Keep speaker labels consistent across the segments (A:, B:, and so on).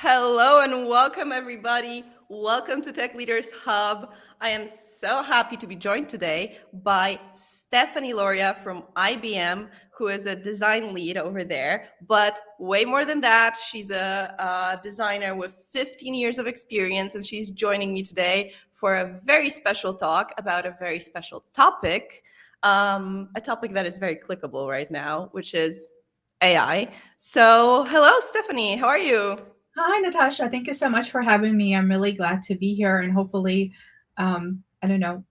A: Hello and welcome, everybody. Welcome to Tech Leaders Hub. I am so happy to be joined today by Stefanie Lauria from IBM, who is a design lead over there. But way more than that, she's a designer with 15 years of experience, and she's joining me today for a very special talk about a very special topic, a topic that is very clickable right now, which is AI. So, hello, Stefanie. How are you?
B: Hi, Natasha. Thank you so much for having me. I'm really glad to be here, and hopefully, I don't know,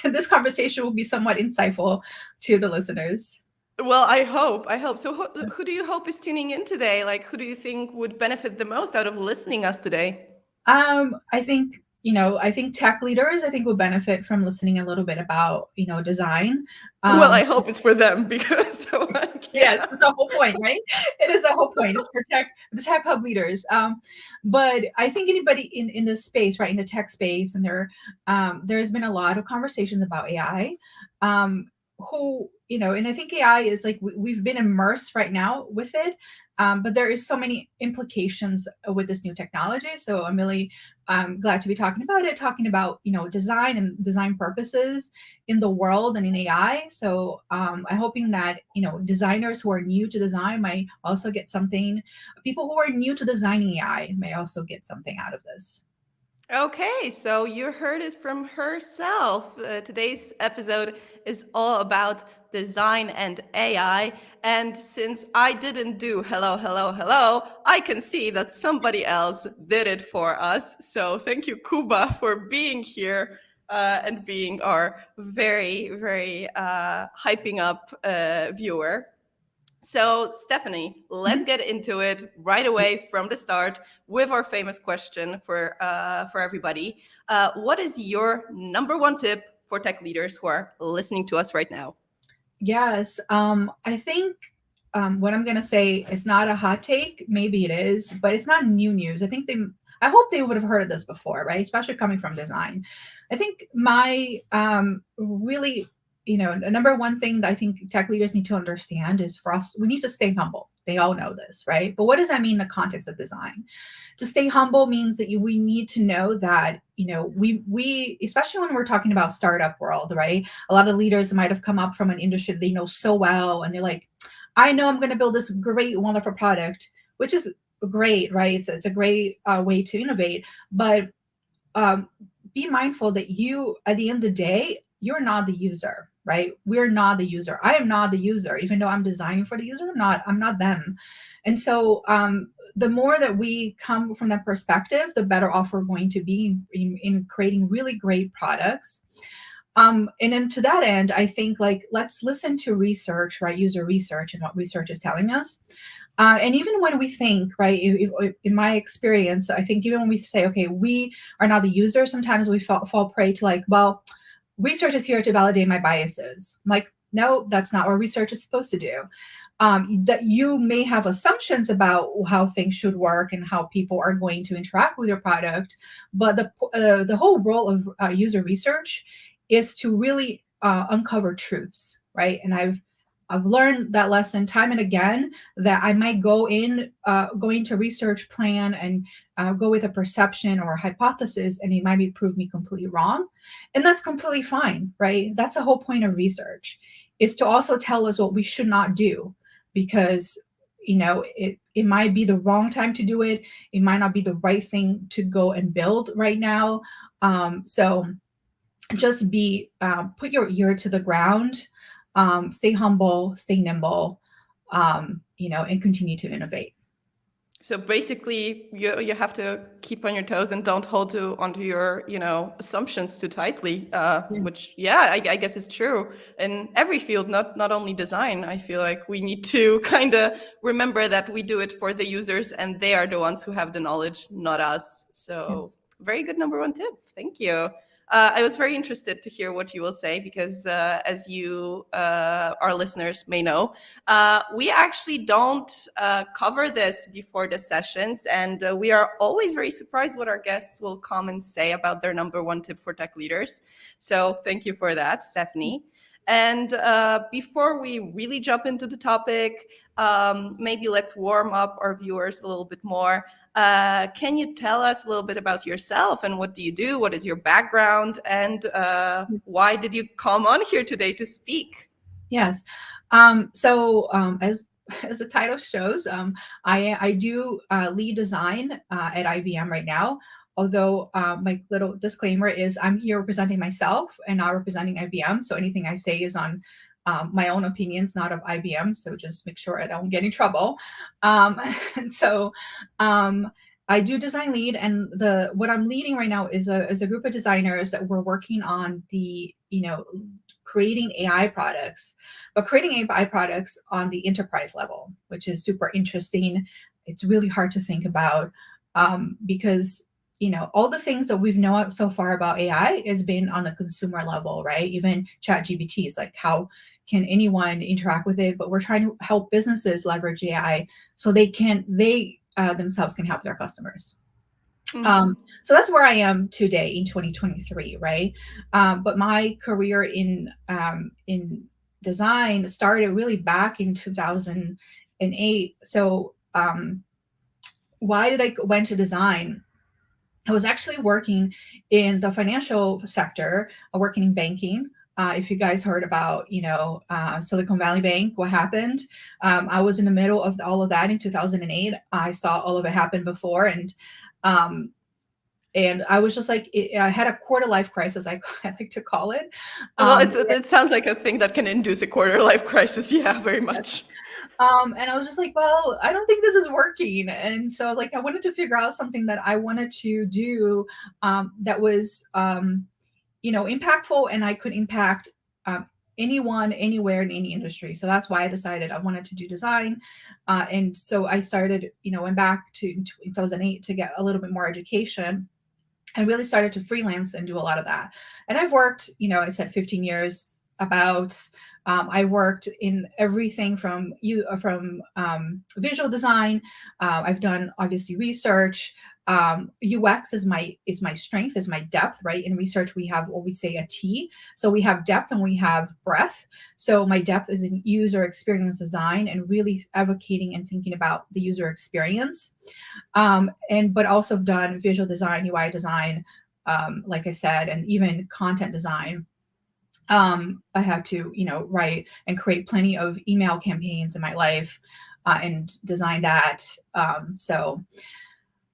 B: this conversation will be somewhat insightful to the listeners.
A: Well, I hope. So who do you hope is tuning in today? Like, who do you think would benefit the most out of listening us today?
B: I think I think tech leaders, I think will benefit from listening a little bit about design.
A: Well, I
B: Um,
A: hope it's for them because so like,
B: yes,
A: yeah.
B: it's the whole point, right? It is the whole point. It's for the tech hub leaders. But I think anybody in this space, right, in the tech space, and there's been a lot of conversations about AI. Who and I think AI is like we've been immersed right now with it. But there is so many implications with this new technology. So I'm really glad to be talking about it, talking about design and design purposes in the world and in AI. So I'm hoping that designers who are new to design might also get something. People who are new to designing AI may also get something out of this.
A: Okay, so you heard it from herself. Today's episode is all about design and AI. And since I didn't do hello, hello, hello, I can see that somebody else did it for us. So thank you, Kuba, for being here and being our very, very hyping up viewer. So, Stefanie, let's
B: Mhm.
A: get into it right away from the start with our famous question for everybody. What is your number one tip for tech leaders who are listening to us right now?
B: Yes, I think what I'm gonna say is not a hot take. Maybe it is, but it's not new news. I hope they would have heard of this before, right? Especially coming from design. I think my really, the number one thing that I think tech leaders need to understand is for us, we need to stay humble. They all know this, right? But what does that mean in the context of design? To stay humble means that we need to know that we especially when we're talking about startup world, right? A lot of leaders might have come up from an industry they know so well, and they're like, I know I'm going to build this great wonderful product, which is great, right? It's a great way to innovate, but um, be mindful that you, at the end of the day, you're not the user, right? We're not the user. I am not the user, even though I'm designing for the user. I'm not them. And so the more that we come from that perspective, the better off we're going to be in creating really great products. And then to that end, I think like let's listen to research, right? User research and what research is telling us. And even when we think, right, in my experience, I think even when we say, okay, we are not the user, sometimes we fall prey to like, well, research is here to validate my biases. I'm like, no, that's not what research is supposed to do. That you may have assumptions about how things should work and how people are going to interact with your product, but the whole role of user research is to really uncover truths, right? And I've learned that lesson time and again that I might go into research plan and go with a perception or a hypothesis, and it might be prove me completely wrong, and that's completely fine, right? That's the whole point of research, is to also tell us what we should not do, because it might be the wrong time to do it. It might not be the right thing to go and build right now. So just be put your ear to the ground, stay humble, stay nimble, and continue to innovate.
A: So basically, you have to keep on your toes and don't hold onto your assumptions too tightly.
B: Yeah.
A: Which yeah, I guess is true in every field, not only design. I feel like we need to kind of remember that we do it for the users, and they are the ones who have the knowledge, not us. So
B: Yes.
A: very good number one tip. Thank you. I was very interested to hear what you will say because, as you, our listeners, may know, we actually don't cover this before the sessions, and we are always very surprised what our guests will come and say about their number one tip for tech leaders. So thank you for that, Stefanie. And before we really jump into the topic, maybe let's warm up our viewers a little bit more. Can you tell us a little bit about yourself and what do you do? What is your background? And why did you come on here today to speak?
B: Yes. As the title shows, I do lead design at IBM right now. Although my little disclaimer is I'm here representing myself and not representing IBM. So anything I say is on my own opinions, not of IBM. So just make sure I don't get in trouble. And so I do design lead, and the what I'm leading right now is a group of designers that we're working on creating AI products, but creating AI products on the enterprise level, which is super interesting. It's really hard to think about because all the things that we've known so far about AI has been on a consumer level, right? Even ChatGPT is like, how can anyone interact with it? But we're trying to help businesses leverage AI so they themselves can help their customers. So that's where I am today in 2023, right? But my career in design started really back in 2008. So why did I went to design? I was actually working in the financial sector, working in banking. If you guys heard about, Silicon Valley Bank, what happened? I was in the middle of all of that in 2008. I saw all of it happen before, and I was just like, I had a quarter life crisis, I like to call it.
A: Well, it sounds like a thing that can induce a quarter life crisis. Yeah, very much.
B: And I was just like, well, I don't think this is working. And so like, I wanted to figure out something that I wanted to do that was, impactful, and I could impact anyone, anywhere, in any industry. So that's why I decided I wanted to do design. And so I started, went back to 2008 to get a little bit more education. I really started to freelance and do a lot of that. And I've worked, I said 15 years about. I've worked in everything from visual design. I've done obviously research. UX is my strength, is my depth, right? In research, we have what we say a T. So we have depth and we have breadth. So my depth is in user experience design and really advocating and thinking about the user experience. But also done visual design, UI design, like I said, and even content design. I had to, write and create plenty of email campaigns in my life and design that. So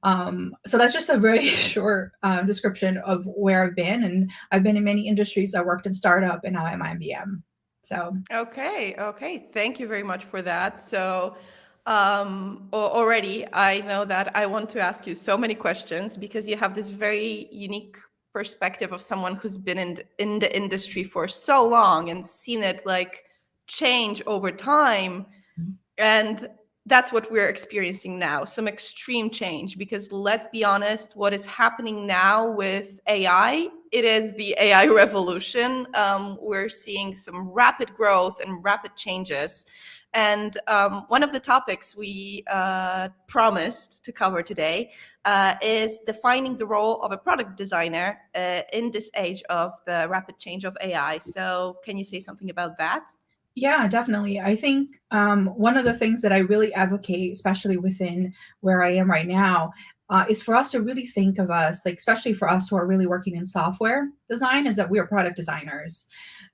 B: that's just a very short description of where I've been. And I've been in many industries. I worked in startup and now I'm IBM. So.
A: Okay. Thank you very much for that. So already I know that I want to ask you so many questions because you have this very unique perspective of someone who's been in the industry for so long and seen it like change over time. And that's what we're experiencing now, some extreme change, because let's be honest, what is happening now with AI, it is the AI revolution. We're seeing some rapid growth and rapid changes. And one of the topics we promised to cover today is defining the role of a product designer in this age of the rapid change of AI. So can you say something about that?
B: Yeah, definitely. I think one of the things that I really advocate, especially within where I am right now, is for us to really think of us, like especially for us who are really working in software design, is that we are product designers.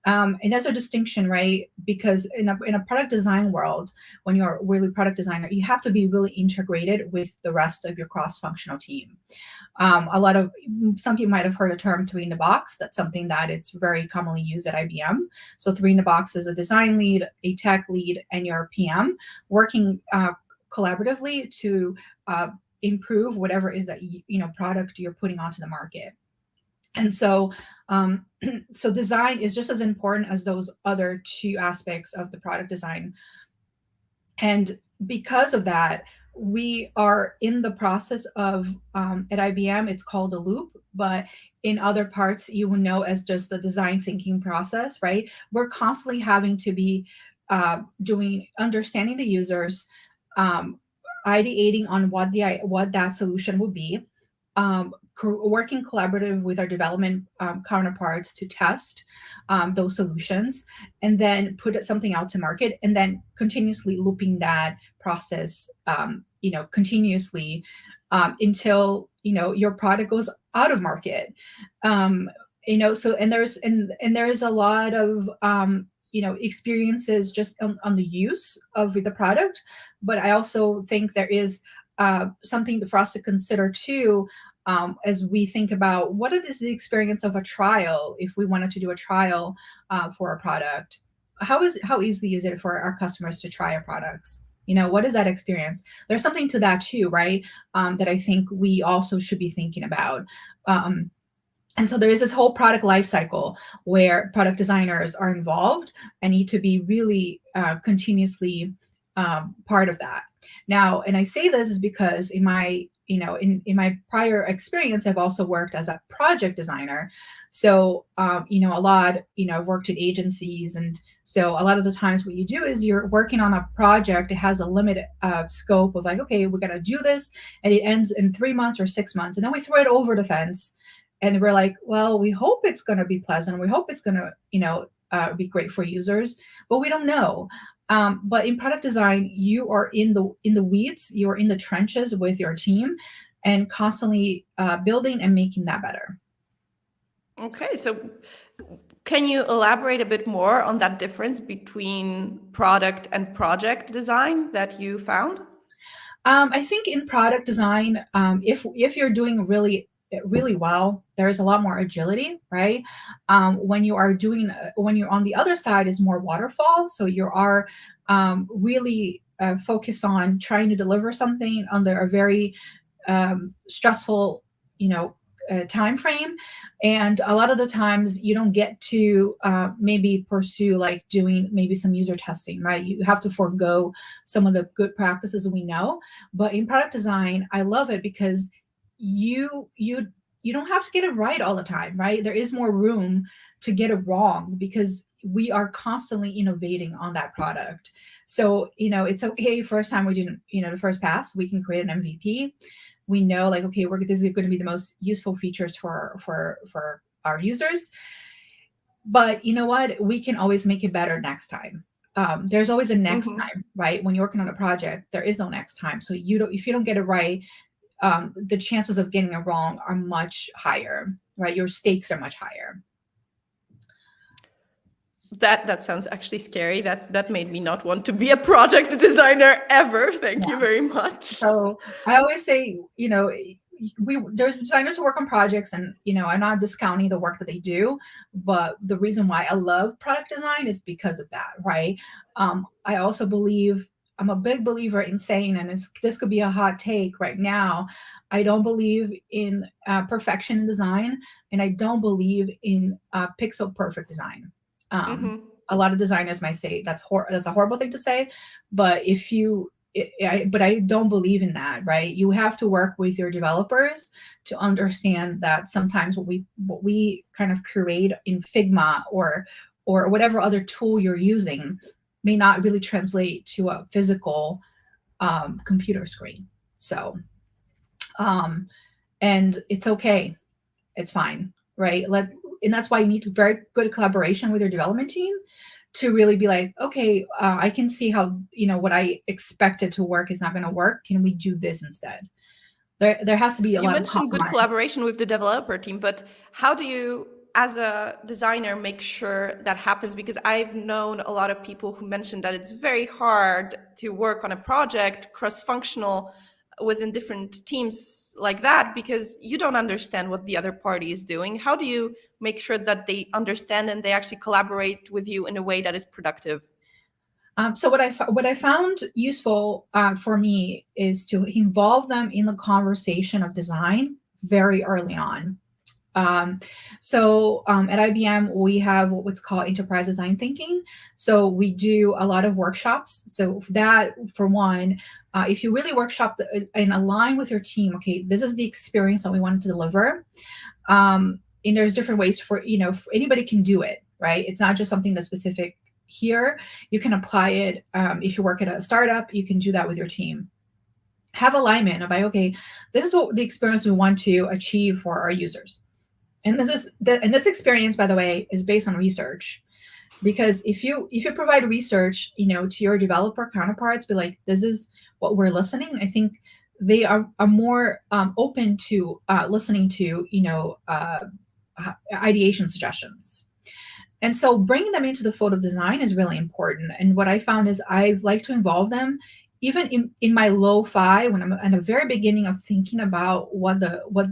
B: And there's a distinction, right? Because in a product design world, when you're really product designer, you have to be really integrated with the rest of your cross-functional team. Some people might have heard the term three in the box. That's something that it's very commonly used at IBM. So three in the box is a design lead, a tech lead, and your PM working collaboratively to improve whatever is that product you're putting onto the market. And so so design is just as important as those other two aspects of the product design. And because of that, we are in the process of at IBM, it's called a loop, but in other parts, you will know as just the design thinking process, right? We're constantly having to be understanding the users, ideating on what that solution would be, working collaborative with our development counterparts to test those solutions, and then put something out to market, and then continuously looping that process, continuously until your product goes out of market. So and there's a lot of experiences just on the use of the product, but I also think there is something for us to consider too, as we think about what is the experience of a trial. If we wanted to do a trial for a product, how easy is it for our customers to try our products? What is that experience? There's something to that too, right? That I think we also should be thinking about. And so there is this whole product life cycle where product designers are involved and need to be really continuously part of that. Now, and I say this is because in my my prior experience, I've also worked as a project designer. So, a lot, I've worked at agencies. And so a lot of the times what you do is you're working on a project. It has a limited scope of like, okay, we're going to do this and it ends in 3 months or 6 months. And then we throw it over the fence. And we're like, well, we hope it's going to be pleasant. We hope it's going to, be great for users, but we don't know. But in product design, you are in the weeds. You're in the trenches with your team, and constantly building and making that better.
A: Okay, so can you elaborate a bit more on that difference between product and project design that you found?
B: I think in product design, if you're doing really well, there's a lot more agility, right? When you're on the other side is more waterfall. So you are really focused on trying to deliver something under a very stressful, time frame. And a lot of the times you don't get to maybe pursue like doing maybe some user testing, right? You have to forego some of the good practices we know. But in product design, I love it because you don't have to get it right all the time, right? There is more room to get it wrong because we are constantly innovating on that product. So, it's okay. First time we didn't, the first pass, we can create an MVP. We know like, okay, this is going to be the most useful features for our users. But you know what? We can always make it better next time. There's always a next time, right? When you're working on a project, there is no next time. So if you don't get it right, the chances of getting it wrong are much higher, right? Your stakes are much higher.
A: That sounds actually scary. That made me not want to be a project designer ever. Thank you very much.
B: So I always say, there's designers who work on projects, and I'm not discounting the work that they do, but the reason why I love product design is because of that, right? I also believe, I'm a big believer in saying, and this could be a hot take right now, I don't believe in perfection in design, and I don't believe in pixel perfect design. A lot of designers might say that's a horrible thing to say, but but I don't believe in that, right? You have to work with your developers to understand that sometimes what we kind of create in Figma or whatever other tool you're using may not really translate to a physical computer screen. So, and it's okay. It's fine, right? And that's why you need very good collaboration with your development team to really be like, okay, I can see how, what I expected to work is not going to work. Can we do this instead? There has to be a lot of compromise.
A: You mentioned good collaboration with the developer team, but how do you, as a designer, make sure that happens? Because I've known a lot of people who mentioned that it's very hard to work on a project cross-functional within different teams like that, because you don't understand what the other party is doing. How do you make sure that they understand and they actually collaborate with you in a way that is productive?
B: So what I found useful for me is to involve them in the conversation of design very early on. So at IBM, we have what's called enterprise design thinking. So we do a lot of workshops. So that, for one, if you really workshop and align with your team, okay, this is the experience that we want to deliver. And there's different ways for anybody can do it, right? It's not just something that's specific here. You can apply it. If you work at a startup, you can do that with your team. have alignment about, okay, this is what the experience we want to achieve for our users. And this experience, by the way, is based on research. Because if you provide research, to your developer counterparts, be like, this is what we're listening, I think they are more open to listening to ideation suggestions. And so bringing them into the fold of design is really important. And what I found is I've liked to involve them even in my lo-fi, when I'm at the very beginning of thinking about what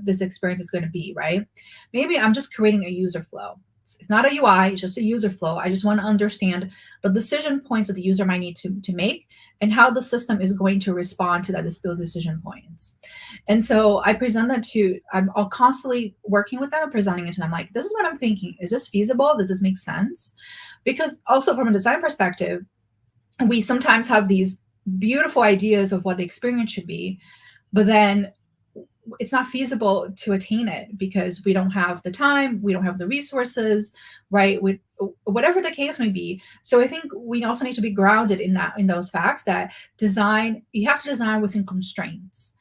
B: this experience is going to be, right? Maybe I'm just creating a user flow. It's not a UI, it's just a user flow. I just want to understand the decision points that the user might need to make and how the system is going to respond to those decision points. And so I present that I'm constantly working with them and presenting it to them. Like, this is what I'm thinking. Is this feasible? Does this make sense? Because also from a design perspective, we sometimes have these beautiful ideas of what the experience should be, but then it's not feasible to attain it because we don't have the time, we don't have the resources, right? Whatever the case may be. So I think we also need to be grounded in those facts that you have to design within constraints,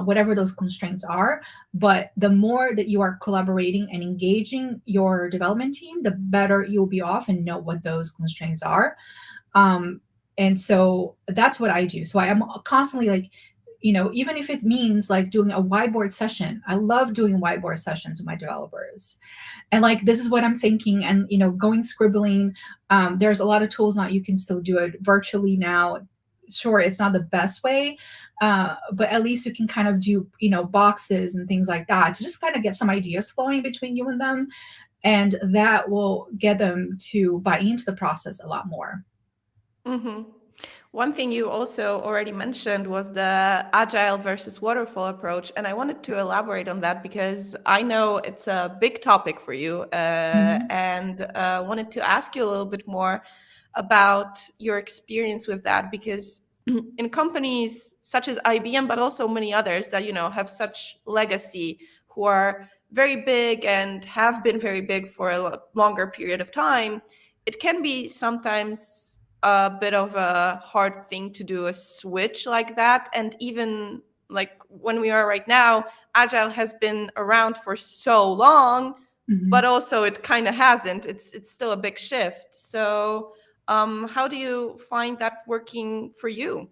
B: whatever those constraints are. But the more that you are collaborating and engaging your development team, the better you'll be off and know what those constraints are. And so that's what I do. So I am constantly like, even if it means like doing a whiteboard session, I love doing whiteboard sessions with my developers. And like, this is what I'm thinking, and, going scribbling. There's a lot of tools now. You can still do it virtually now. Sure, it's not the best way, but at least you can kind of do, boxes and things like that to just kind of get some ideas flowing between you and them. And that will get them to buy into the process a lot more.
A: Mm-hmm. One thing you also already mentioned was the Agile versus Waterfall approach. And I wanted to elaborate on that because I know it's a big topic for you, and wanted to ask you a little bit more about your experience with that, because in companies such as IBM, but also many others that, have such legacy, who are very big and have been very big for a longer period of time, it can be sometimes a bit of a hard thing to do a switch like that. And even like when we are right now, Agile has been around for so long, but also it kind of hasn't. It's still a big shift. So how do you find that working for you?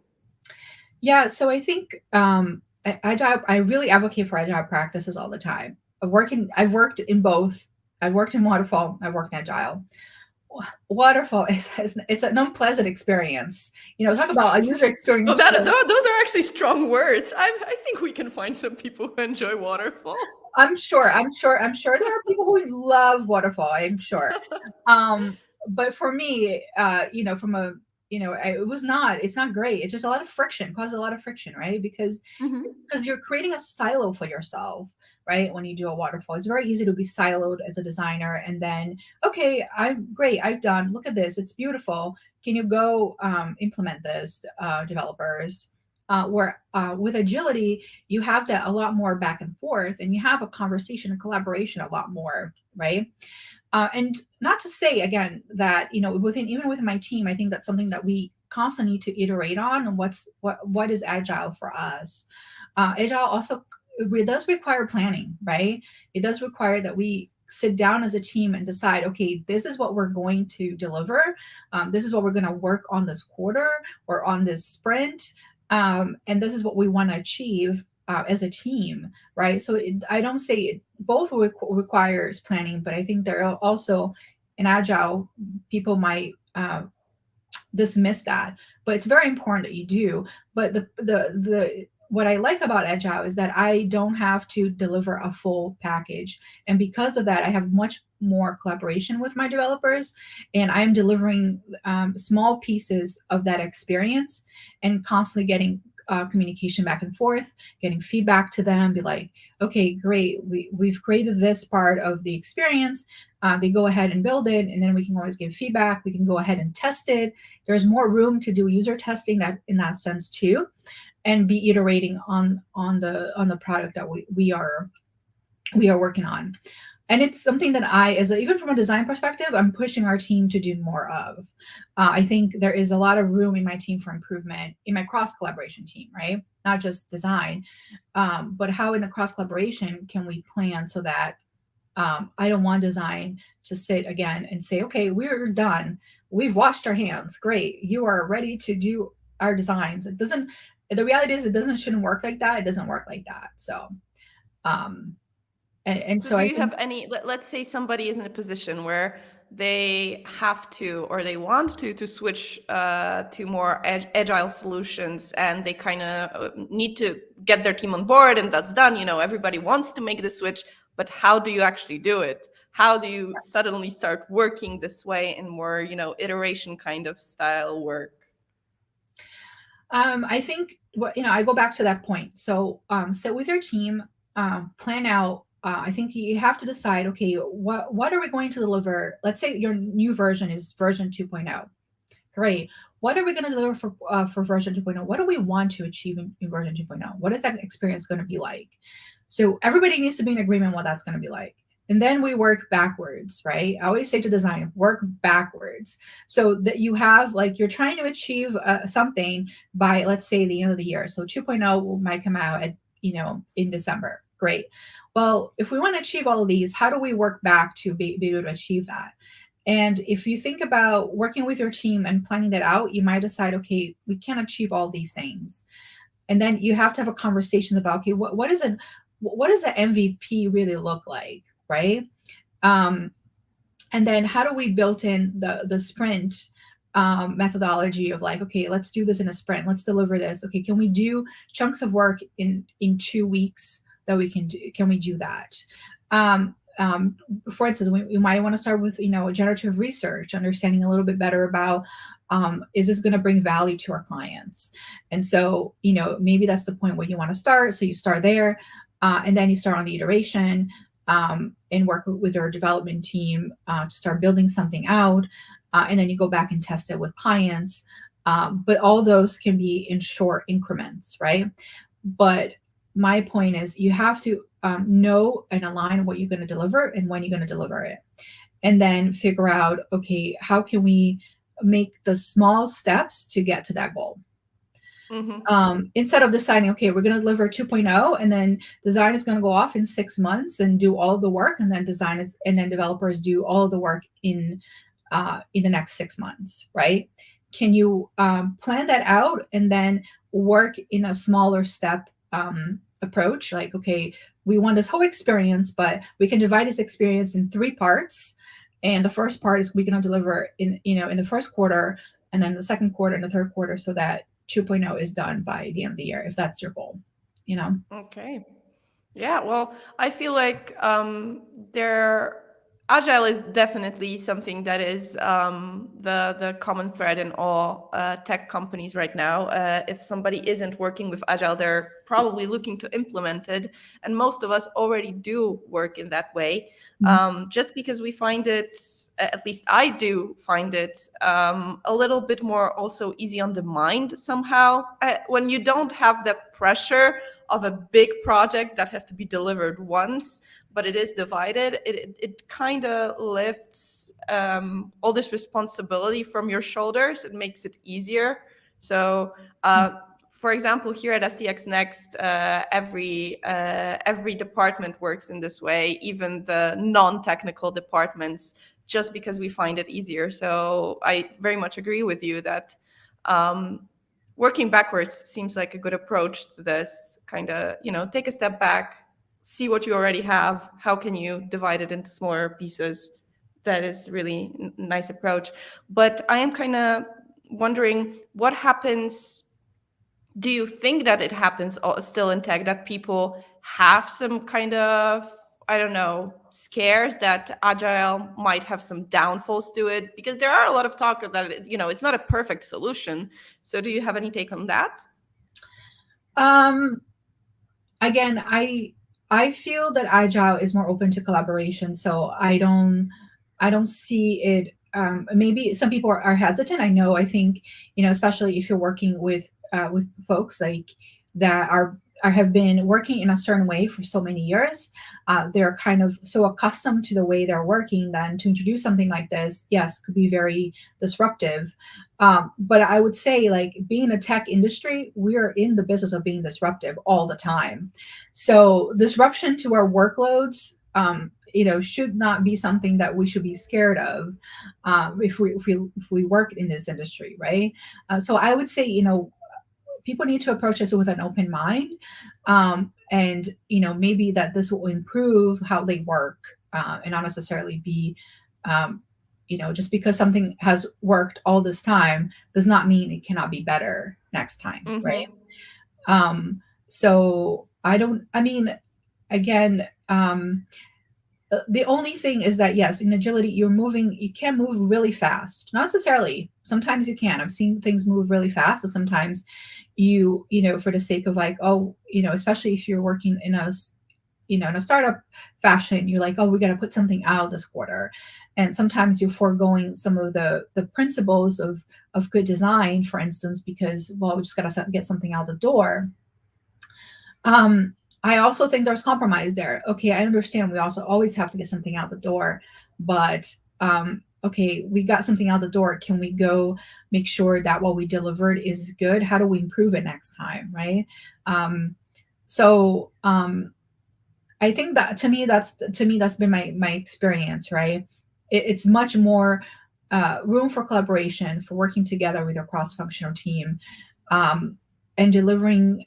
B: Yeah, so I think Agile, I really advocate for Agile practices all the time. I've worked in both. I've worked in Waterfall, I've worked in Agile. Waterfall it's an unpleasant experience. Talk about a user experience.
A: Those are actually strong words. I think we can find some people who enjoy Waterfall.
B: I'm sure there are people who love Waterfall. I'm sure. But for me, from a it's not great. It's just a lot of friction, causes a lot of friction, right? Because you're creating a silo for yourself, right? When you do a waterfall, it's very easy to be siloed as a designer. And then, okay, I'm great. I've done, look at this. It's beautiful. Can you go implement this, developers? Where with agility, you have that a lot more back and forth, and you have a conversation and collaboration a lot more, right? And not to say again that even within my team, I think that's something that we constantly need to iterate on. And what is Agile for us? Agile also, it does require planning, right? It does require that we sit down as a team and decide, okay, this is what we're going to deliver. This is what we're going to work on this quarter or on this sprint. And this is what we want to achieve as a team, right? So I don't say it both requires planning, but I think there are also in Agile, people might dismiss that, but it's very important that you do. But the what I like about Agile is that I don't have to deliver a full package. And because of that, I have much more collaboration with my developers, and I'm delivering small pieces of that experience and constantly getting communication back and forth, getting feedback to them, be like, okay, great, we've created this part of the experience. They go ahead and build it, and then we can always give feedback. We can go ahead and test it. There's more room to do user testing in that sense too, and be iterating on the product that we are working on. And it's something that even from a design perspective, I'm pushing our team to do more of. I think there is a lot of room in my team for improvement in my cross collaboration team, right? Not just design, but how in the cross collaboration can we plan so that I don't want design to sit again and say, okay, we're done. We've washed our hands. Great. You are ready to do our designs. It doesn't, the reality is shouldn't work like that. It doesn't work like that. So, um, and
A: So
B: so
A: do
B: I
A: you have
B: think,
A: any, let's say somebody is in a position where they have to or they want to switch to more agile solutions, and they kind of need to get their team on board, and that's done. Everybody wants to make the switch, but how do you actually do it? How do you suddenly start working this way in more, iteration kind of style work?
B: I think I go back to that point. So, sit with your team, plan out. I think you have to decide, okay, what are we going to deliver? Let's say your new version is version 2.0. Great. What are we going to deliver for version 2.0? What do we want to achieve in version 2.0? What is that experience going to be like? So everybody needs to be in agreement what that's going to be like. And then we work backwards, right? I always say to design, work backwards. So that you have, like, you're trying to achieve something by, let's say, the end of the year. So 2.0 might come out in December. Great. Well, if we want to achieve all of these, how do we work back to be able to achieve that? And if you think about working with your team and planning it out, you might decide, okay, we can't achieve all these things. And then you have to have a conversation about, okay, what does the MVP really look like, right? Um, and then how do we build in the sprint methodology of, like, okay, let's do this in a sprint. Let's deliver this. Okay, can we do chunks of work in 2 weeks that we can do? Can we do that? For instance, we might want to start with generative research, understanding a little bit better about is this going to bring value to our clients? And so maybe that's the point where you want to start. So you start there, and then you start on the iteration, and work with our development team to start building something out, and then you go back and test it with clients. But all those can be in short increments, right? But my point is, you have to know and align what you're going to deliver and when you're going to deliver it, and then figure out, okay, how can we make the small steps to get to that goal? Instead of deciding, okay, we're going to deliver 2.0, and then design is going to go off in 6 months and do all of the work, and then developers do all of the work in the next 6 months, right? Can you plan that out and then work in a smaller step approach? Like, okay, we want this whole experience, but we can divide this experience in 3 parts. And the first part is we're going to deliver in the first quarter, and then the second quarter and the third quarter, so that 2.0 is done by the end of the year, if that's your goal.
A: Okay. Yeah, well, I feel like Agile is definitely something that is the common thread in all tech companies right now. If somebody isn't working with Agile, they're probably looking to implement it, and most of us already do work in that way. Just because we find it, at least I do find it, a little bit more also easy on the mind somehow. When you don't have that pressure of a big project that has to be delivered once, but it is divided, it kind of lifts all this responsibility from your shoulders. It makes it easier. So for example, here at SDX Next, every department works in this way, even the non-technical departments, just because we find it easier. So I very much agree with you that working backwards seems like a good approach to this. Kind of, take a step back, see what you already have. How can you divide it into smaller pieces? That is really nice approach. But I am kind of wondering what happens. Do you think that it happens still in tech, that people have some kind of, I don't know, scares that Agile might have some downfalls to it? Because there are a lot of talk that it's not a perfect solution. So do you have any take on that?
B: Again, I feel that Agile is more open to collaboration, so I don't see it. Maybe some people are hesitant. I think especially if you're working with folks like that are have been working in a certain way for so many years. They're kind of so accustomed to the way they're working, then to introduce something like this, yes, could be very disruptive. But I would say, like, being in the tech industry, we are in the business of being disruptive all the time. So disruption to our workloads, should not be something that we should be scared of, if we work in this industry, right? So I would say, people need to approach this with an open mind, and maybe that this will improve how they work, and not necessarily be, just because something has worked all this time does not mean it cannot be better next time, right? So I mean, again, the only thing is that, yes, in agility, you can move really fast. Not necessarily. Sometimes you can. I've seen things move really fast. And sometimes for the sake of, like, especially if you're working in a startup fashion, you're like, oh, we got to put something out this quarter. And sometimes you're foregoing some of the principles of good design, for instance, because, well, we just got to get something out the door. I also think there's compromise there. Okay, I understand we also always have to get something out the door, but okay, we got something out the door. Can we go make sure that what we delivered is good? How do we improve it next time, right? So I think that to me that's been my experience, right? It's much more room for collaboration, for working together with a cross-functional team, and delivering.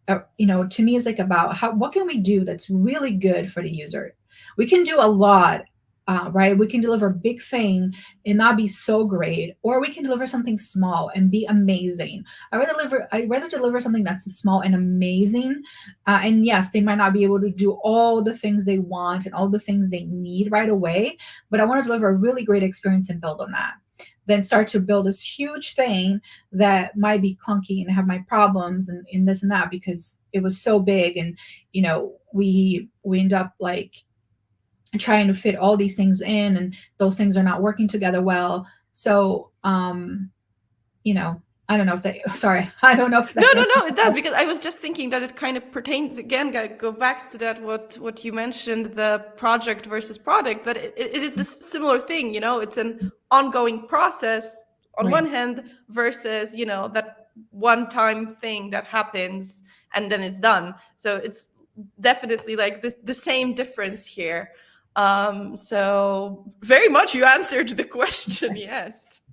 B: To me, it's like about what can we do that's really good for the user. We can do a lot, right? We can deliver a big thing and not be so great, or we can deliver something small and be amazing. I'd rather deliver something that's small and amazing. And yes, they might not be able to do all the things they want and all the things they need right away, but I want to deliver a really great experience and build on that. Then start to build this huge thing that might be clunky and have my problems and in this and that, because it was so big. And, we end up, like, trying to fit all these things in, and those things are not working together well. So, I don't know if that, sorry, I don't know if that.
A: No, it does, because I was just thinking that it kind of pertains, again, go back to that, what you mentioned, the project versus product, that it is this similar thing, it's an ongoing process on one hand versus, that one-time thing that happens and then it's done. So it's definitely like the same difference here. So very much you answered the question, yes.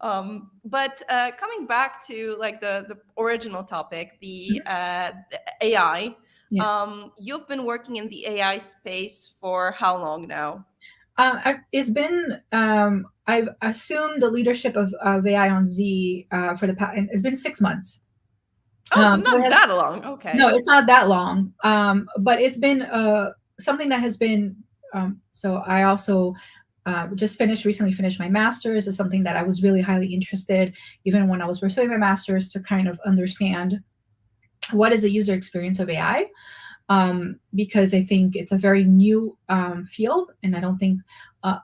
A: But coming back to, like, the original topic, the AI,
B: Yes.
A: You've been working in the AI space for how long now?
B: It's been, I've assumed the leadership of AI on Z for the past, it's been 6 months.
A: Oh, so not that long. Okay.
B: No, it's not that long. But it's been something that has been, so I also just recently finished my master's. Is something that I was really highly interested, even when I was pursuing my master's, to kind of understand what is the user experience of AI, because I think it's a very new field, and I don't think a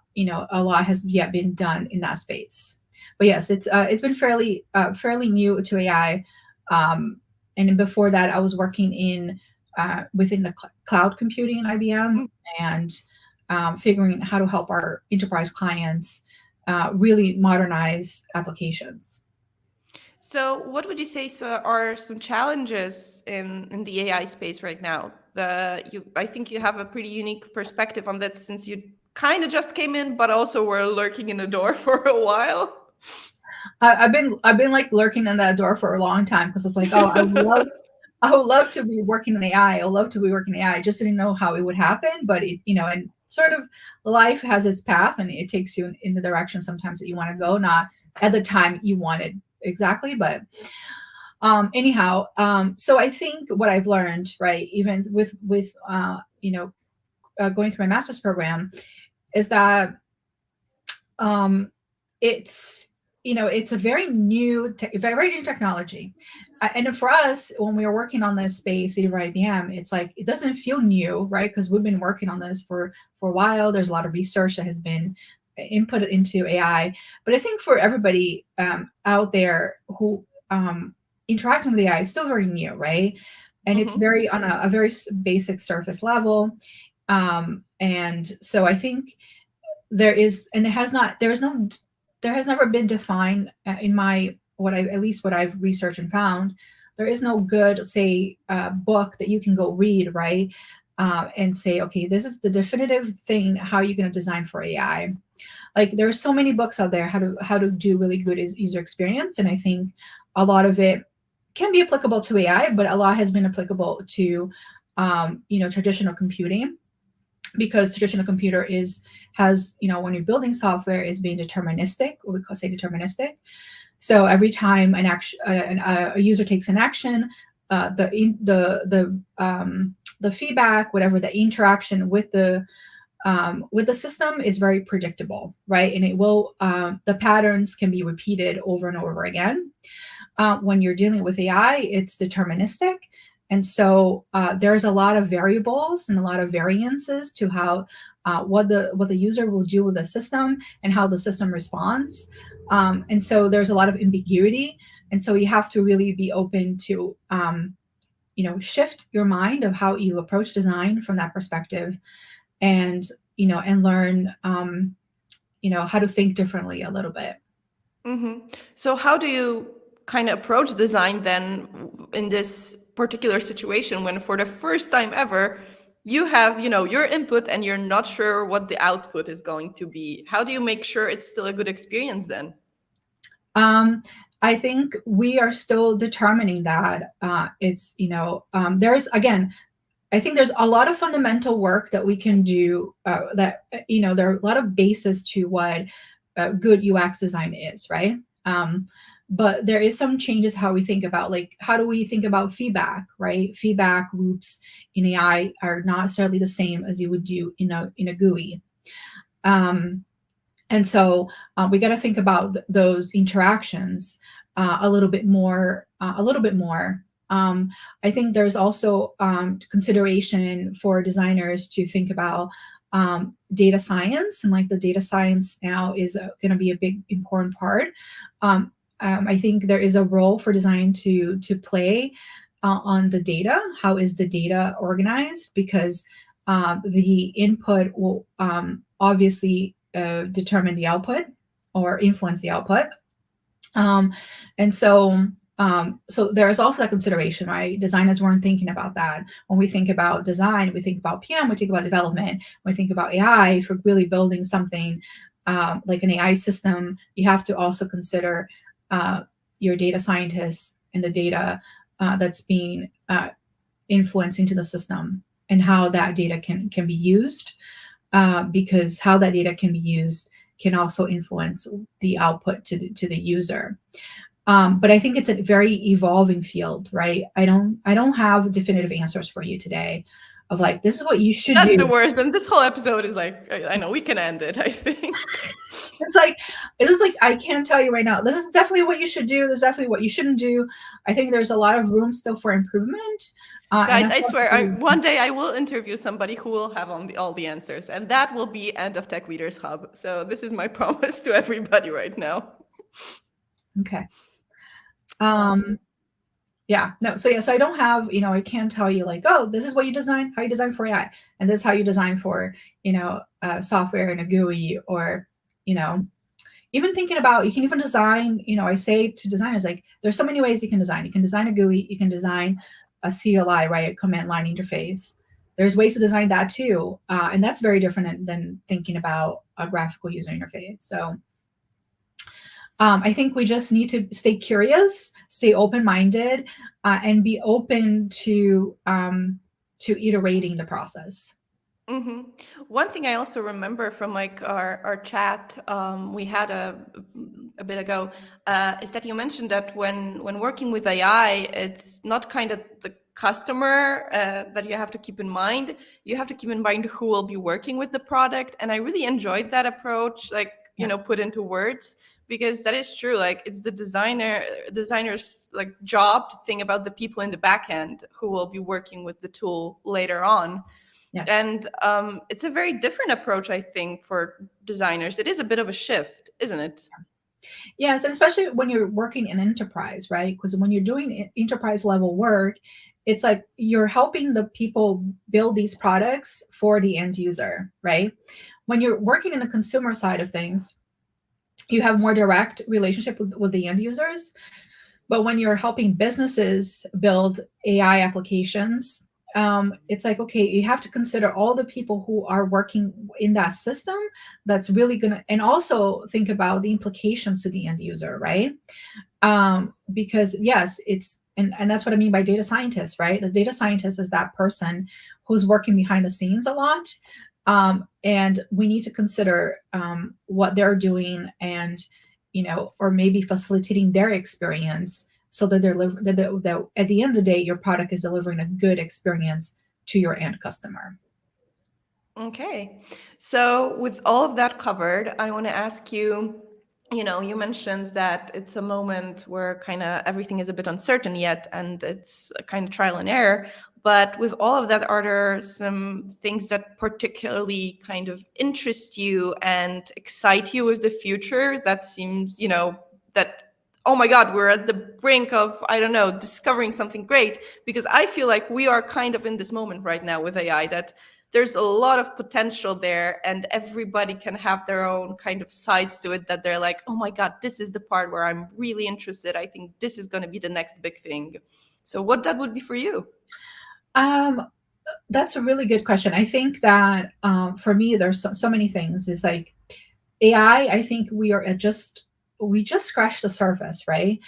B: lot has yet been done in that space. But yes, it's been fairly new to AI, and then before that, I was working within the cloud computing in IBM, and figuring how to help our enterprise clients really modernize applications.
A: So what would you say are some challenges in the AI space right now? I think you have a pretty unique perspective on that, since you kind of just came in, but also were lurking in the door for a while.
B: I've been like lurking in that door for a long time, because it's like, oh, I would love to be working in AI. I would love to be working in AI. I just didn't know how it would happen, but and sort of life has its path, and it takes you in the direction sometimes that you want to go, not at the time you wanted exactly. But anyhow, so I think what I've learned, right, even with going through my master's program, is that it's a very new technology. And for us, when we were working on this space at IBM, it's like, it doesn't feel new, right? Because we've been working on this for a while. There's a lot of research that has been input into AI. But I think for everybody out there who interacting with AI is still very new, right? and it's very on a very basic surface level. And so I think there is, and there has never been defined in at least what I've researched and found. There is no good, say, book that you can go read, right? And say, okay, this is the definitive thing, how you're going to design for AI. Like, there are so many books out there how to do really good user experience. And I think a lot of it can be applicable to AI, but a lot has been applicable to, traditional computing, because traditional computer has, when you're building software, is being deterministic, or we call say deterministic. So every time a user takes an action, the feedback, whatever the interaction with the system is very predictable, right? And it will, the patterns can be repeated over and over again. When you're dealing with AI, it's deterministic. And so there's a lot of variables and a lot of variances to how what the user will do with the system and how the system responds. And so there's a lot of ambiguity. And so you have to really be open to shift your mind of how you approach design from that perspective, and learn how to think differently a little bit.
A: So how do you kind of approach design then in this particular situation, when for the first time ever you have your input and you're not sure what the output is going to be? How do you make sure it's still a good experience then?
B: I think we are still determining that. There's, again, I think there's a lot of fundamental work that we can do, that there are a lot of bases to what good UX design is, right? But there is some changes how we think about, like, how do we think about feedback, right? Feedback loops in AI are not necessarily the same as you would do in a GUI. And so we got to think about those interactions a little bit more. I think there's also consideration for designers to think about data science, and like the data science now is going to be a big important part. I think there is a role for design to play on the data. How is the data organized? Because the input will obviously determine the output or influence the output. And so there's also that consideration, right? Designers weren't thinking about that. When we think about design, we think about PM, we think about development, we think about AI. For really building something like an AI system, you have to also consider your data scientists and the data that's being influenced into the system, and how that data can be used, because how that data can be used can also influence the output to the user. But I think it's a very evolving field, right? I don't have definitive answers for you today of like, this is what you should do.
A: That's the worst. And this whole episode is like, I know we can end it, I think.
B: It's like, I can't tell you right now, this is definitely what you should do. This is definitely what you shouldn't do. I think there's a lot of room still for improvement.
A: Guys, I swear, one day I will interview somebody who will have all the answers, and that will be end of Tech Leaders Hub. So this is my promise to everybody right now.
B: Okay. Yeah, no, so I don't have, I can't tell you like, oh, this is what you design, how you design for AI, and this is how you design for, software in a GUI, or, even thinking about, you can even design, I say to designers, like, there's so many ways you can design. You can design a GUI, you can design a CLI, right, a command line interface. There's ways to design that too, and that's very different than thinking about a graphical user interface. So I think we just need to stay curious, stay open-minded, and be open to iterating the process.
A: One thing I also remember from like our chat we had a bit ago is that you mentioned that when working with AI, it's not kind of the customer that you have to keep in mind. You have to keep in mind who will be working with the product. And I really enjoyed that approach, like,
B: Yes.
A: Put into words, because that is true. Like, it's the designer's like job to think about the people in the back end who will be working with the tool later on. Yes. And it's a very different approach, I think, for designers. It is a bit of a shift, isn't it?
B: Yes, and especially when you're working in enterprise, right? Because when you're doing enterprise level work, it's like you're helping the people build these products for the end user, right? When you're working in the consumer side of things, you have more direct relationship with the end users. But when you're helping businesses build AI applications, it's like, okay, you have to consider all the people who are working in that system that's really going to, and also think about the implications to the end user, right? Because yes, and that's what I mean by data scientist, right? The data scientist is that person who's working behind the scenes a lot. And we need to consider what they're doing, and or maybe facilitating their experience, so that that at the end of the day, your product is delivering a good experience to your end customer.
A: Okay. So with all of that covered, I want to ask you, you mentioned that it's a moment where kind of everything is a bit uncertain yet, and it's a kind of trial and error. But with all of that, are there some things that particularly kind of interest you and excite you with the future that seems, that, oh my God, we're at the brink of, I don't know, discovering something great? Because I feel like we are kind of in this moment right now with AI, that there's a lot of potential there, and everybody can have their own kind of sides to it, that they're like, oh my God, this is the part where I'm really interested. I think this is going to be the next big thing. So what that would be for you?
B: That's a really good question. I think that for me, there's so many things. It's like AI, I think we just scratched the surface, right?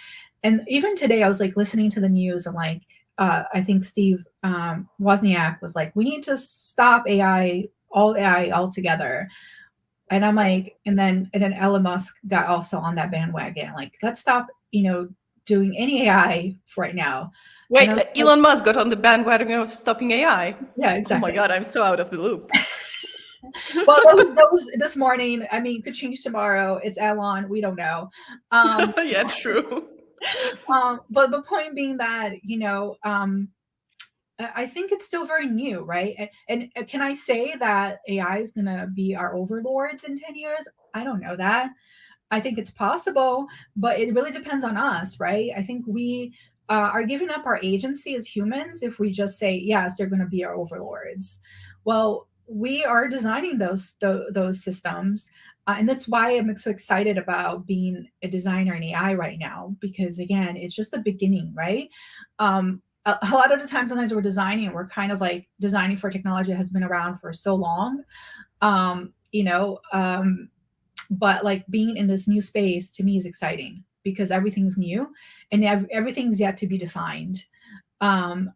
B: And even today, I was like listening to the news, and like I think Steve Wozniak was like, we need to stop AI altogether. And I'm like, and then Elon Musk got also on that bandwagon, like, let's stop, doing any AI for right now. And
A: Wait,
B: I was like,
A: Elon Musk got on the bandwagon of stopping AI.
B: yeah,
A: Oh my
B: exactly.
A: God, I'm so out of the loop.
B: Well, that was this morning. I mean, it could change tomorrow. It's Elon. We don't know. Um,
A: Yeah, true.
B: but the point being that, I think it's still very new, right? And can I say that AI is going to be our overlords in 10 years? I don't know that. I think it's possible, but it really depends on us, right? I think we are giving up our agency as humans if we just say, yes, they're going to be our overlords. Well, we are designing those systems. And that's why I'm so excited about being a designer in AI right now, because again, it's just the beginning, right? A lot of the times, sometimes we're designing, we're kind of like designing for technology that has been around for so long. Um, you know, um, but like being in this new space to me is exciting because everything's new and everything's yet to be defined. Again,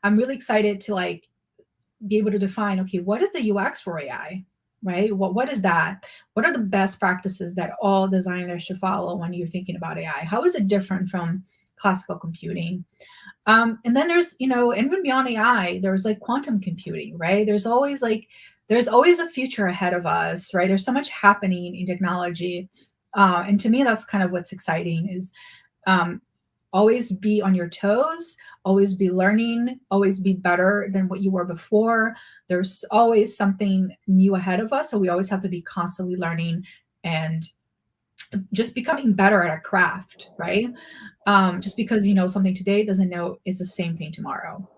B: I'm really excited to like be able to define, okay, what is the UX for AI, right? What is that? What are the best practices that all designers should follow when you're thinking about AI? How is it different from classical computing? And then there's, even beyond AI, there's like quantum computing, right? There's always a future ahead of us, right? There's so much happening in technology. And to me, that's kind of what's exciting is um, always be on your toes, always be learning, always be better than what you were before. There's always something new ahead of us. So we always have to be constantly learning and just becoming better at a craft, right? Just because you know something today doesn't know it's the same thing tomorrow.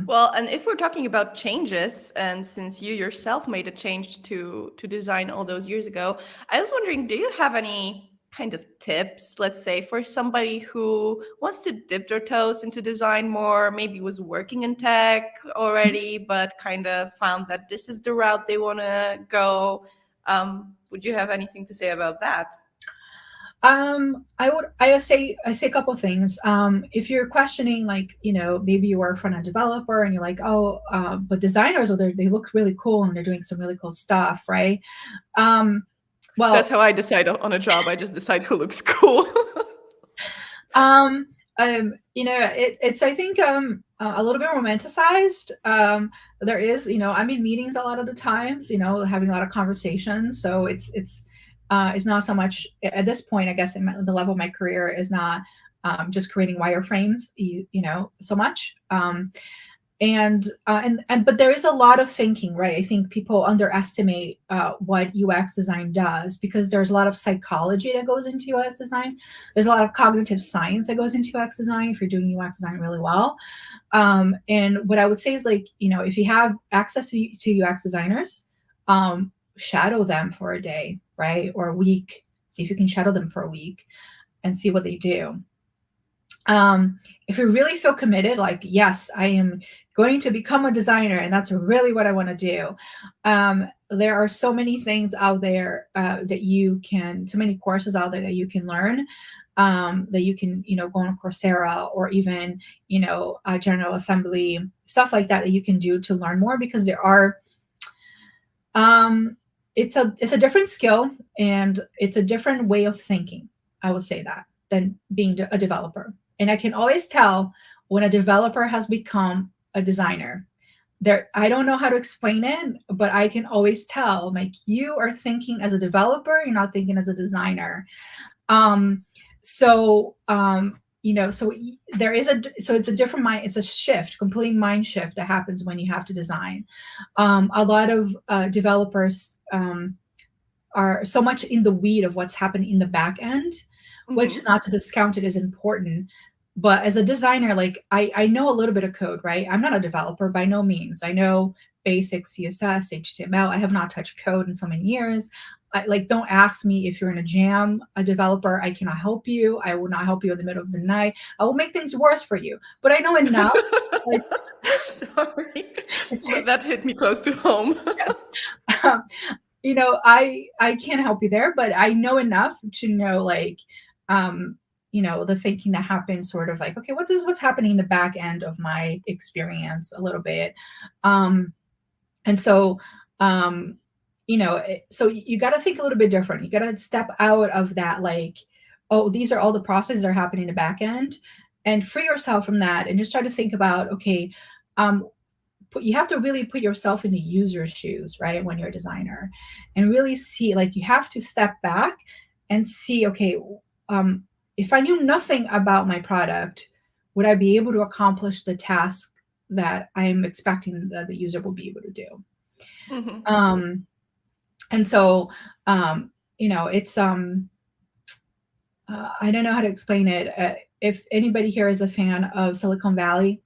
A: Well, and if we're talking about changes, and since you yourself made a change to design all those years ago, I was wondering, do you have any kind of tips, let's say, for somebody who wants to dip their toes into design more, maybe was working in tech already, but kind of found that this is the route they want to go? Would you have anything to say about that?
B: I say a couple of things. If you're questioning, like, maybe you are a front end developer and you're like, oh, but designers, they look really cool and they're doing some really cool stuff, right? Um,
A: That's
B: well,
A: how I decide on a job. I just decide who looks cool.
B: um, it's I think a little bit romanticized. There is, I'm in meetings a lot of the times, having a lot of conversations. So it's not so much at this point, I guess, the level of my career is not just creating wireframes, so much. But there is a lot of thinking, right? I think people underestimate what UX design does, because there's a lot of psychology that goes into UX design. There's a lot of cognitive science that goes into UX design if you're doing UX design really well. And what I would say is, like, if you have access to UX designers, shadow them for a day, right? Or a week. See if you can shadow them for a week and see what they do. If you really feel committed, like, yes, I am going to become a designer and that's really what I want to do. There are so many things out there that you can, so many courses out there that you can learn, that you can, go on Coursera, or even, General Assembly, stuff like that you can do to learn more, because there are, it's a different skill, and it's a different way of thinking. I will say that, than being a developer. And I can always tell when a developer has become a designer. I don't know how to explain it, but I can always tell, like, you are thinking as a developer, you're not thinking as a designer. So there is it's a different mind, it's a shift, complete mind shift that happens when you have to design. A lot of developers are so much in the weed of what's happening in the back end, which is not to discount it, is important. But as a designer, like, I know a little bit of code, right? I'm not a developer by no means. I know basic CSS, HTML. I have not touched code in so many years. Don't ask me if you're in a jam, a developer. I cannot help you. I will not help you in the middle of the night. I will make things worse for you. But I know enough.
A: Sorry, that hit me close to home.
B: Yes. I can't help you there, but I know enough to know, like, the thinking that happens, sort of like, okay, what's happening in the back end of my experience a little bit. And so, so you got to think a little bit different. You got to step out of that, like, oh, these are all the processes that are happening in the back end, and free yourself from that, and just try to think about, okay, you have to really put yourself in the user's shoes, right? When you're a designer, and really see, like, you have to step back and see, okay, if I knew nothing about my product, would I be able to accomplish the task that I'm expecting that the user will be able to do? And so, it's, I don't know how to explain it. If anybody here is a fan of Silicon Valley,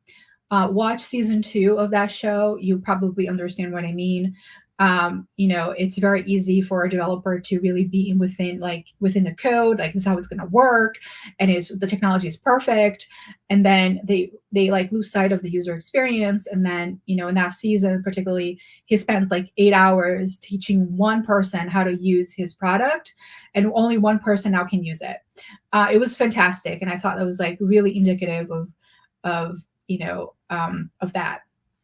B: watch season 2 of that show. You probably understand what I mean. It's very easy for a developer to really be within the code, like, this is how it's going to work, and the technology is perfect, and then they like lose sight of the user experience. And then, in that season particularly, he spends like 8 hours teaching one person how to use his product, and only one person now can use it. It was fantastic, and I thought that was, like, really indicative of that.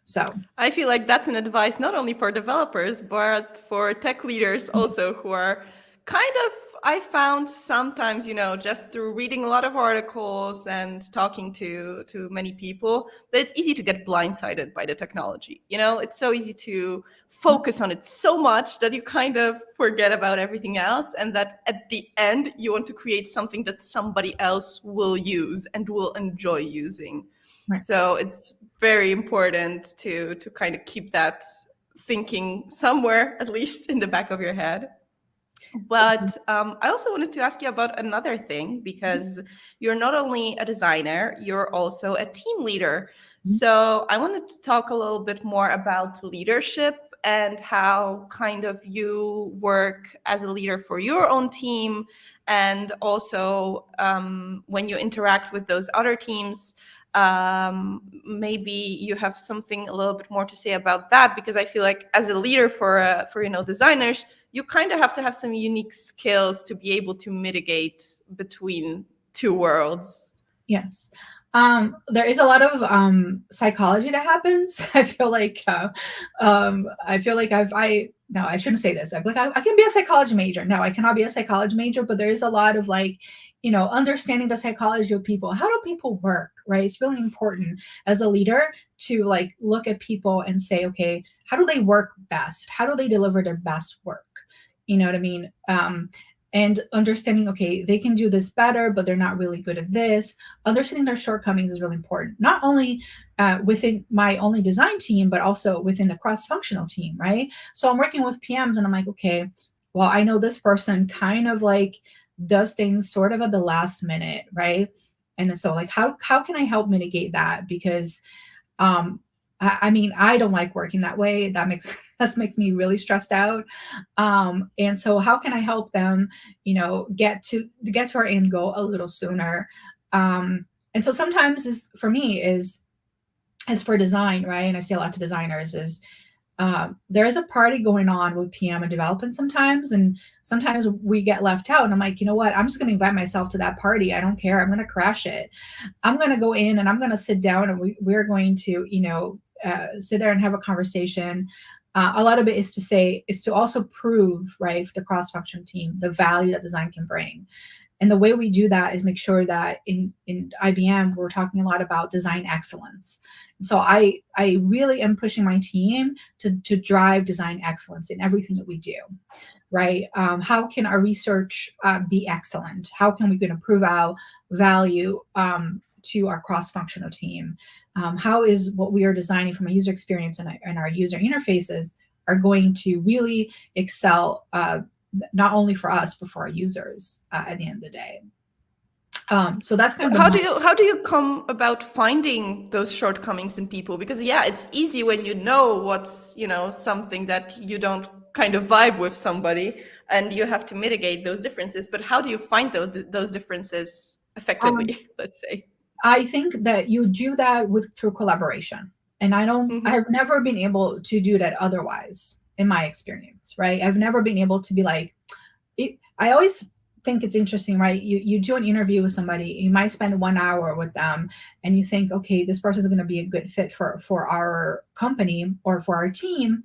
B: So
A: I feel like that's an advice not only for developers, but for tech leaders also, who are kind of, I found sometimes, just through reading a lot of articles and talking to many people, that it's easy to get blindsided by the technology. It's so easy to focus on it so much that you kind of forget about everything else, and that at the end you want to create something that somebody else will use and will enjoy using. Right. So it's very important to kind of keep that thinking somewhere, at least in the back of your head. But I also wanted to ask you about another thing, because you're not only a designer, you're also a team leader. So I wanted to talk a little bit more about leadership and how kind of you work as a leader for your own team, and also when you interact with those other teams. Maybe you have something a little bit more to say about that, because I feel like as a leader for designers, you kind of have to have some unique skills to be able to mitigate between two worlds.
B: Yes. There is a lot of psychology that happens. I feel like no, I shouldn't say this. I'm like, I can be a psychology major. No, I cannot be a psychology major, but there is a lot of, like, understanding the psychology of people. How do people work, right? It's really important as a leader to, like, look at people and say, okay, how do they work best? How do they deliver their best work? You know what I mean? and understanding, okay, they can do this better, but they're not really good at this. Understanding their shortcomings is really important, not only within my only design team, but also within the cross-functional team, right? So I'm working with PMs and I'm like, okay, well, I know this person kind of like does things sort of at the last minute, right? And so like, how can I help mitigate that? Because um, I mean, I don't like working that way. That makes me really stressed out. And so how can I help them, get to our end goal a little sooner? And so sometimes is for me is as for design, right? And I say a lot to designers is there is a party going on with PM and development sometimes, and sometimes we get left out. And I'm like, you know what? I'm just going to invite myself to that party. I don't care. I'm going to crash it. I'm going to go in and I'm going to sit down and we're going to, sit there and have a conversation. A lot of it is to also prove, right, for the cross-function team, the value that design can bring. And the way we do that is make sure that in IBM, we're talking a lot about design excellence. So I really am pushing my team to drive design excellence in everything that we do, right? How can our research be excellent? How can we going to prove out value to our cross-functional team? How is what we are designing from a user experience and our user interfaces are going to really excel not only for us but for our users at the end of the day. So that's kind of
A: how do you come about finding those shortcomings in people? Because yeah, it's easy when you know what's something that you don't kind of vibe with somebody, and you have to mitigate those differences. But how do you find those differences effectively? Let's say.
B: I think that you do that through collaboration, and I've never been able to do that otherwise in my experience, right? I've never been able to be like, I always think it's interesting, right? You do an interview with somebody, you might spend 1 hour with them, and you think, okay, this person is going to be a good fit for our company or for our team.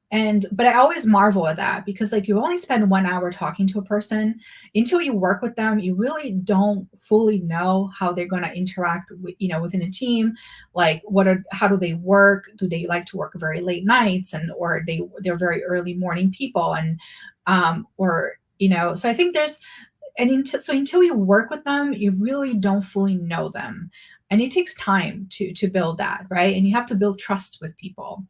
B: But I always marvel at that because like you only spend 1 hour talking to a person. Until you work with them, you really don't fully know how they're going to interact with, within a team. Like how do they work? Do they like to work very late nights or they're very early morning people so I think until you work with them, you really don't fully know them. And it takes time to build that, right? And you have to build trust with people.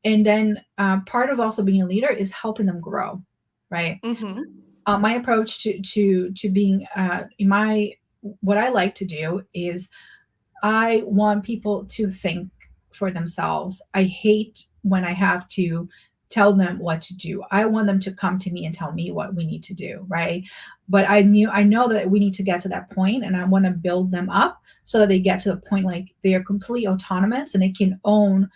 B: And then part of also being a leader is helping them grow, right? My approach to being what I like to do is I want people to think for themselves. I hate when I have to tell them what to do. I want them to come to me and tell me what we need to do, right? But I know that we need to get to that point, and I want to build them up so that they get to the point like they are completely autonomous and they can own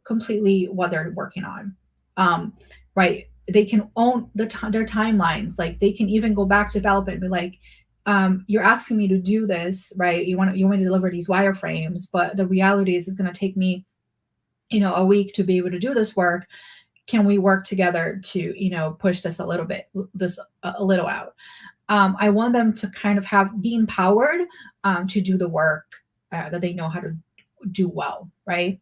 B: completely what they're working on, right? They can own their timelines. Like they can even go back to development and be like, you're asking me to do this, right? You want me to deliver these wireframes, but the reality is it's going to take me, a week to be able to do this work. Can we work together to, push this a little out? I want them to kind of be empowered to do the work that they know how to do well, right?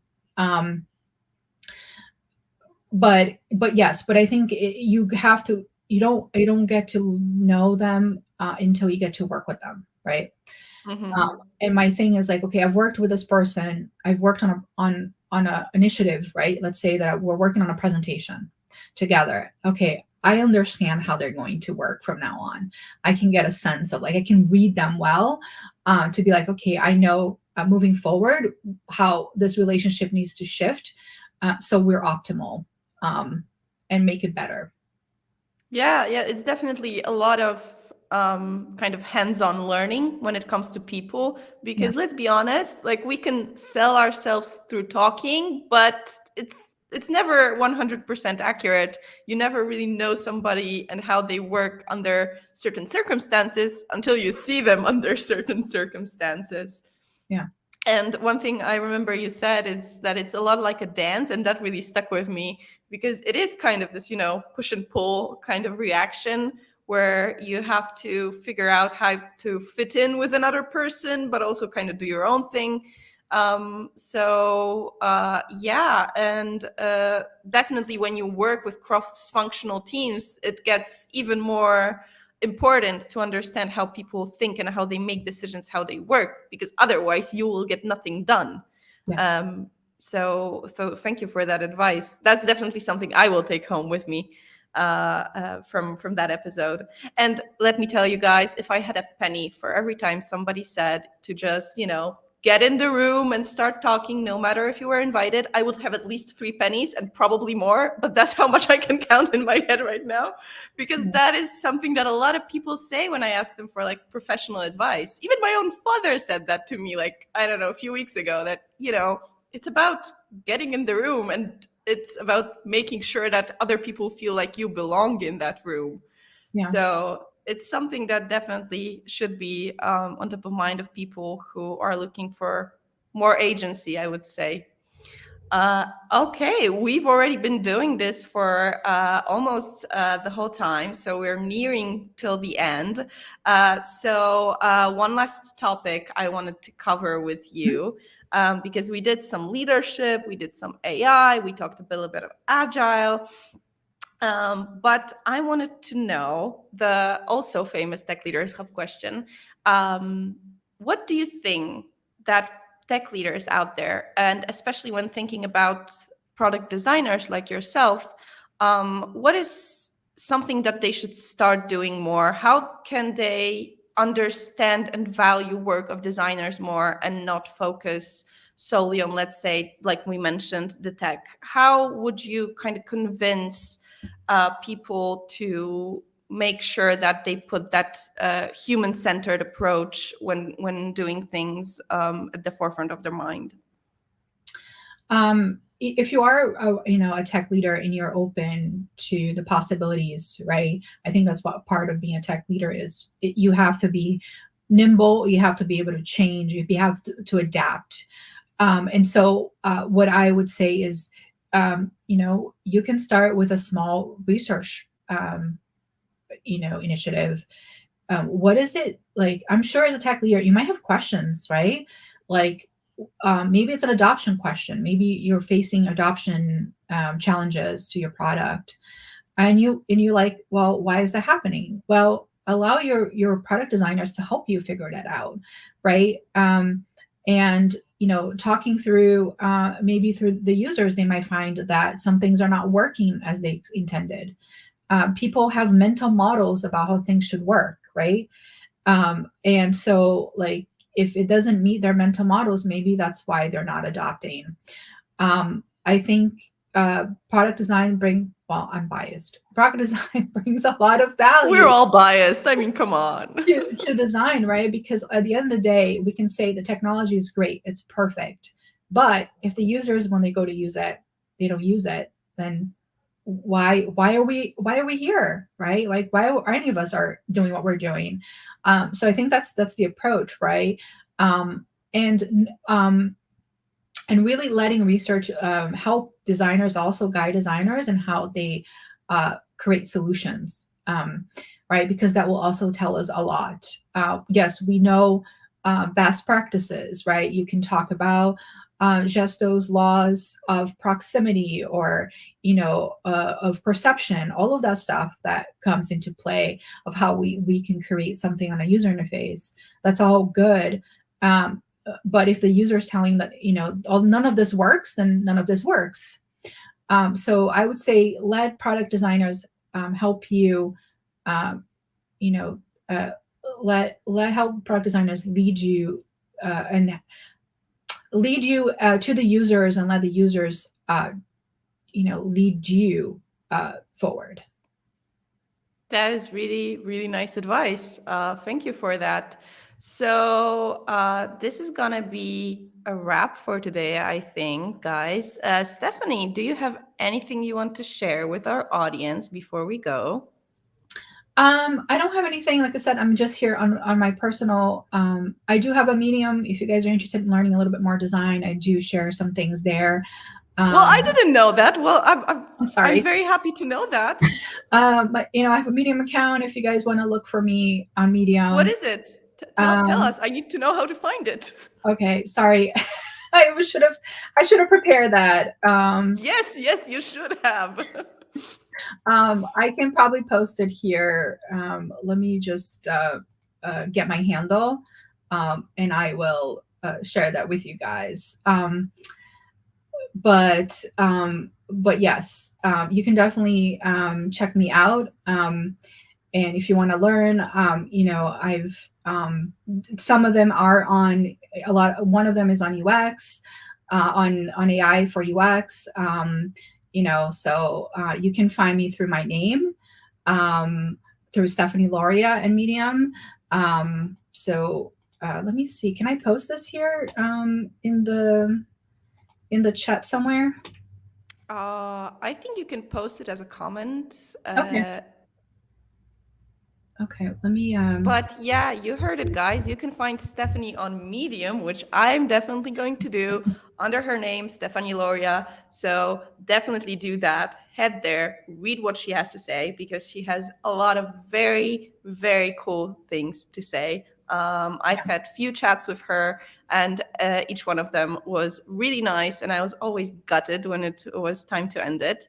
B: But I think you don't get to know them until you get to work with them, right? And my thing is like, okay, I've worked with this person. I've worked on a initiative, right? Let's say that we're working on a presentation together. Okay, I understand how they're going to work from now on. I can get a sense of I can read them well to be like, okay, I know moving forward how this relationship needs to shift so we're optimal and make it better.
A: Yeah, it's definitely a lot of kind of hands-on learning when it comes to people, because let's be honest, like we can sell ourselves through talking, but it's never 100% accurate. You never really know somebody and how they work under certain circumstances until you see them under certain circumstances.
B: Yeah.
A: And one thing I remember you said is that it's a lot like a dance, and that really stuck with me because it is kind of this, push and pull kind of reaction where you have to figure out how to fit in with another person, but also kind of do your own thing. Yeah, and definitely when you work with cross-functional teams, it gets even more important to understand how people think and how they make decisions, how they work, because otherwise you will get nothing done.
B: Yes.
A: So thank you for that advice. That's definitely something I will take home with me from that episode. And let me tell you guys, if I had a penny for every time somebody said to just, get in the room and start talking, no matter if you were invited, I would have at least 3 pennies and probably more, but that's how much I can count in my head right now, because that is something that a lot of people say when I ask them for like professional advice. Even my own father said that to me, like, I don't know, a few weeks ago, that, it's about getting in the room, and it's about making sure that other people feel like you belong in that room.
B: Yeah.
A: So it's something that definitely should be on top of mind of people who are looking for more agency, I would say. Okay, we've already been doing this for almost the whole time, so we're nearing till the end. One last topic I wanted to cover with you, because we did some leadership, we did some AI, we talked a little bit of Agile. But I wanted to know the also famous tech leadership question. What do you think that tech leaders out there, and especially when thinking about product designers like yourself, what is something that they should start doing more? How can they understand and value work of designers more and not focus solely on, let's say, like we mentioned, the tech? How would you kind of convince people to make sure that they put that human-centered approach when doing things at the forefront of their mind?
B: If you are a tech leader and you're open to the possibilities, right? I think that's what part of being a tech leader is. You have to be nimble, you have to be able to change, you have to adapt. And so what I would say is, you can start with a small research initiative. What is it like? I'm sure as a tech leader you might have questions, right? Like maybe it's an adoption question, maybe you're facing adoption challenges to your product, and you're like, well, why is that happening? Well, allow your product designers to help you figure that out, right? And talking through maybe through the users, they might find that some things are not working as they intended. People have mental models about how things should work, right? And so, like, if it doesn't meet their mental models, maybe that's why they're not adopting. I think product design I'm biased. Product design brings a lot of value.
A: We're all biased. I mean, come on.
B: to design, right? Because at the end of the day, we can say the technology is great, it's perfect. But if the users, when they go to use it, they don't use it, then why are we here, right? Like, why are any of us are doing what we're doing? So I think that's the approach, right? And really letting research help designers also guide designers and how they create solutions, right? Because that will also tell us a lot. Yes, we know best practices, right? You can talk about just those laws of proximity, or of perception, all of that stuff that comes into play of how we can create something on a user interface. That's all good. But if the user is telling that none of this works, then none of this works. So I would say let product designers help you. Let help product designers lead you and lead you to the users, and let the users lead you forward.
A: That is really, really nice advice. Thank you for that. So this is gonna be a wrap for today, I think, guys. Stefanie, do you have anything you want to share with our audience before we go?
B: I don't have anything. Like I said, I'm just here on my personal. I do have a Medium. If you guys are interested in learning a little bit more design, I do share some things there.
A: Well, I didn't know that. Well,
B: I'm sorry.
A: I'm very happy to know that.
B: But I have a Medium account. If you guys want to look for me on Medium.
A: What is it? Tell us. I need to know how to find it.
B: Okay, sorry. should have I should have prepared that.
A: Yes, yes, you should have.
B: I can probably post it here. Let me just get my handle, and I will share that with you guys. But yes, you can definitely check me out. And if you want to learn, I've some of them are on a lot. One of them is on UX, on AI for UX. So you can find me through my name, through Stefanie Lauria and Medium. Let me see. Can I post this here in the chat somewhere?
A: I think you can post it as a comment.
B: Okay. Okay. Let me.
A: But yeah, you heard it, guys. You can find Stephanie on Medium, which I'm definitely going to do under her name, Stefanie Lauria. So definitely do that. Head there, read what she has to say, because she has a lot of very, very cool things to say. I've had few chats with her, and each one of them was really nice. And I was always gutted when it was time to end it.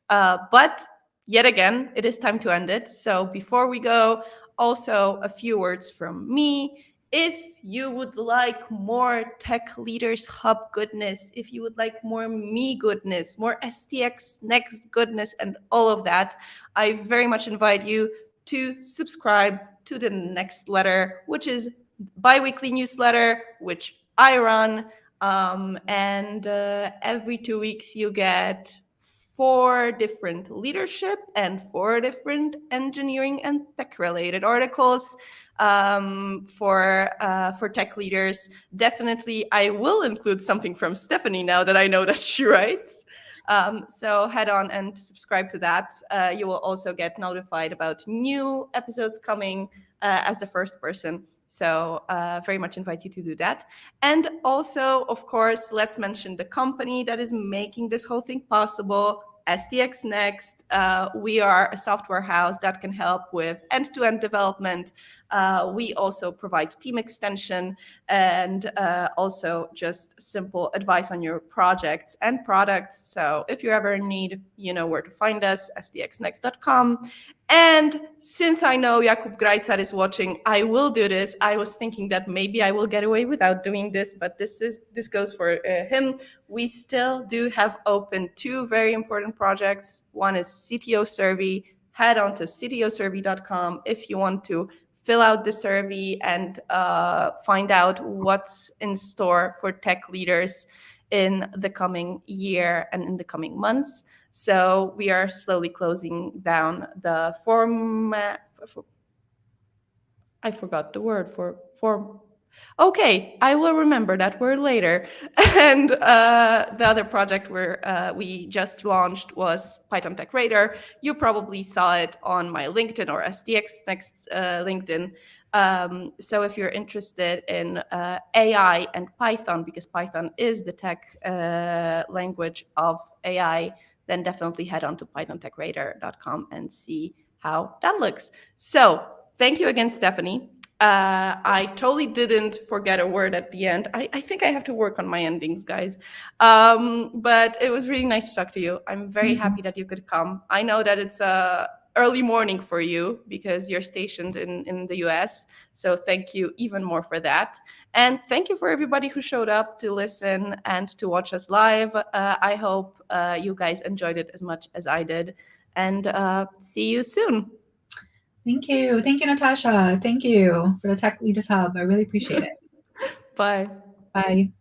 A: But yet again, it is time to end it. So before we go, also a few words from me. If you would like more Tech Leaders Hub goodness, if you would like more me goodness, more STX Next goodness, and all of that, I very much invite you to subscribe to the next letter, which is bi-weekly newsletter, which I run. And every 2 weeks you get 4 different leadership and 4 different engineering and tech related articles for tech leaders. Definitely, I will include something from Stephanie now that I know that she writes. So head on and subscribe to that. You will also get notified about new episodes coming as the first person. So very much invite you to do that. And also, of course, let's mention the company that is making this whole thing possible, STX Next. We are a software house that can help with end-to-end development. We also provide team extension and also just simple advice on your projects and products. So if you're ever in need, you know where to find us, stxnext.com. And since I know Jakub Greitzer is watching, I will do this. I was thinking that maybe I will get away without doing this, but this goes for him. We still do have open 2 very important projects. One is CTO survey. Head on to ctosurvey.com if you want to fill out the survey and find out what's in store for tech leaders in the coming year and in the coming months. So we are slowly closing down the format. I forgot the word for form. Okay, I will remember that word later. And the other project we just launched was Python Tech Radar. You probably saw it on my LinkedIn or STX Next LinkedIn. So if you're interested in AI and Python, because Python is the tech language of AI, then definitely head on to pythontechradar.com and see how that looks. So thank you again, Stephanie. I totally didn't forget a word at the end. I think I have to work on my endings, guys. But it was really nice to talk to you. I'm very happy that you could come. I know that it's early morning for you because you're stationed in the US. So thank you even more for that. And thank you for everybody who showed up to listen and to watch us live. I hope you guys enjoyed it as much as I did. And see you soon.
B: Thank you. Thank you, Natasha. Thank you for the Tech Leaders Hub. I really appreciate it.
A: Bye.
B: Bye.